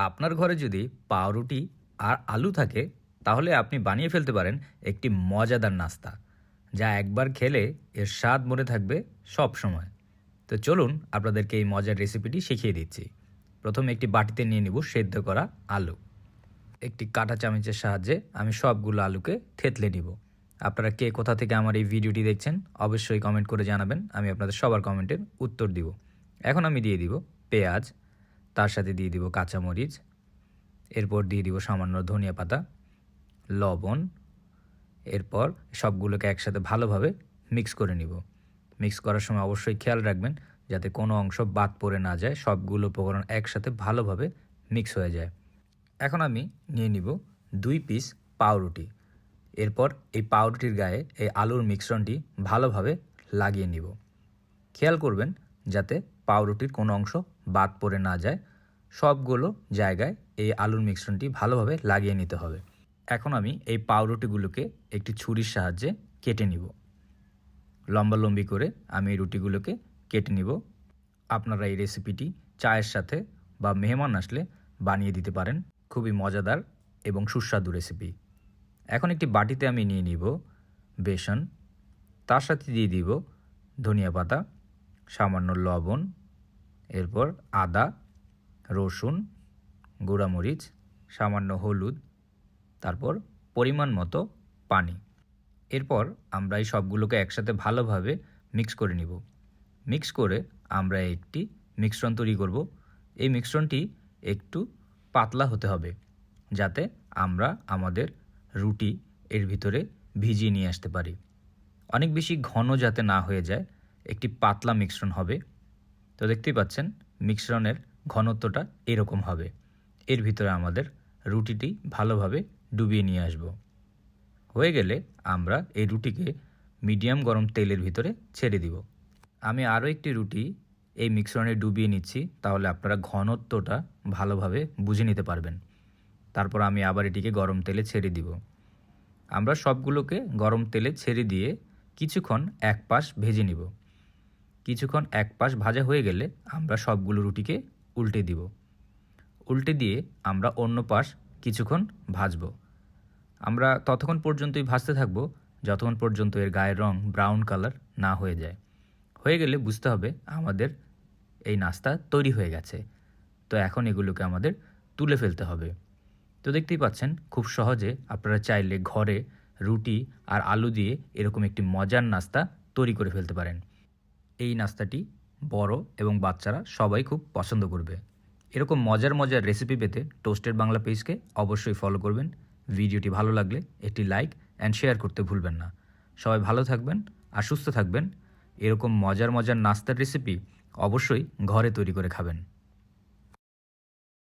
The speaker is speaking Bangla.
আপনার ঘরে যদি পাউরুটি আর আলু থাকে তাহলে আপনি বানিয়ে ফেলতে পারেন একটি মজাদার নাস্তা যা একবার খেলে এর স্বাদ মনে থাকবে সব সময়। তো চলুন আপনাদেরকে এই মজার রেসিপিটি শিখিয়ে দিচ্ছি। প্রথমে একটি বাটিতে নিয়ে নিব সেদ্ধ করা আলু। একটি কাঁটা চামচের সাহায্যে আমি সবগুলো আলুকে থেতলে নিব। আপনারা কে কোথা থেকে আমার এই ভিডিওটি দেখছেন অবশ্যই কমেন্ট করে জানাবেন, আমি আপনাদের সবার কমেন্টের উত্তর দিব। এখন আমি দিয়ে দিব পেঁয়াজ, তার সাথে দিয়ে দিব কাঁচামরিচ, এরপর দিয়ে দিব সামান্য ধনিয়া পাতা, লবণ। এরপর সবগুলোকে একসাথে ভালোভাবে মিক্স করে নিব। মিক্স করার সময় অবশ্যই খেয়াল রাখবেন যাতে কোনো অংশ বাদ পড়ে না যায়, সবগুলো উপকরণ একসাথে ভালোভাবে মিক্স হয়ে যায়। এখন আমি নিয়ে নিব 2 পিস পাউরুটি। এরপর এই পাউরুটির গায়ে এই আলুর মিশ্রণটি ভালোভাবে লাগিয়ে নিব। খেয়াল করবেন যাতে পাউরুটির কোনো অংশ বাদ পড়ে না যায়, সবগুলো জায়গায় এই আলুর মিশ্রণটি ভালোভাবে লাগিয়ে নিতে হবে। এখন আমি এই পাউরুটিগুলোকে একটি ছুরির সাহায্যে কেটে নিব। লম্বালম্বি করে আমি এই রুটিগুলোকে কেটে নিব। আপনারা এই রেসিপিটি চায়ের সাথে বা মেহমান আসলে বানিয়ে দিতে পারেন। খুবই মজাদার এবং সুস্বাদু রেসিপি। এখন একটি বাটিতে আমি নিয়ে নিব বেসন, তার সাথে দিয়ে দিব ধনিয়া পাতা, সামান্য লবণ, এরপর আদা, রসুন, গুঁড়ামরিচ, সামান্য হলুদ, তারপর পরিমাণ মতো পানি। এরপর আমরা এই সবগুলোকে একসাথে ভালোভাবে মিক্স করে নিব। মিক্স করে আমরা একটি মিশ্রণ তৈরি করব। এই মিশ্রণটি একটু পাতলা হতে হবে যাতে আমরা আমাদের রুটি এর ভিতরে ভিজিয়ে নিয়ে আসতে পারি। অনেক বেশি ঘন যাতে না হয়ে যায়, একটি পাতলা মিশ্রণ হবে। তো দেখতেই পাচ্ছেন মিশ্রণের ঘনত্বটা এরকম হবে। এর ভিতরে আমাদের রুটিটি ভালোভাবে ডুবিয়ে নিয়ে আসব। হয়ে গেলে আমরা এই রুটিকে মিডিয়াম গরম তেলের ভিতরে ছেড়ে দিব। আমি আরও একটি রুটি এই মিশ্রণে ডুবিয়ে নিচ্ছি, তাহলে আপনারা ঘনত্বটা ভালোভাবে বুঝে নিতে পারবেন। তারপর আমি আবার এটিকে গরম তেলে ছেড়ে দিব। আমরা সবগুলোকে গরম তেলে ছেড়ে দিয়ে কিছুক্ষণ এক পাশ ভেজে নিব। কিছুক্ষণ এক পাশ ভাজা হয়ে গেলে আমরা সবগুলো রুটিকে উল্টে দিব। উল্টে দিয়ে আমরা অন্য পাশ কিছুক্ষণ ভাজব। আমরা ততক্ষণ পর্যন্তই ভাজতে থাকব যতক্ষণ পর্যন্ত এর গায়ের রং ব্রাউন কালার না হয়ে যায়। হয়ে গেলে বুঝতে হবে আমাদের এই নাস্তা তৈরি হয়ে গেছে। তো এখন এগুলোকে আমাদের তুলে ফেলতে হবে। তো দেখতেই পাচ্ছেন খুব সহজে আপনারা চাইলে ঘরে রুটি আর আলু দিয়ে এরকম একটি মজার নাস্তা তৈরি করে ফেলতে পারেন। এই নাস্তাটি বড় এবং বাচ্চারা সবাই খুব পছন্দ করবে। এরকম মজার মজার রেসিপি পেতে টোস্টেড বাংলা পেজকে অবশ্যই ফলো করবেন। ভিডিওটি ভালো লাগলে একটি লাইক অ্যান্ড শেয়ার করতে ভুলবেন না। সবাই ভালো থাকবেন আর সুস্থ থাকবেন। এরকম মজার মজার নাস্তার রেসিপি অবশ্যই ঘরে তৈরি করে খাবেন।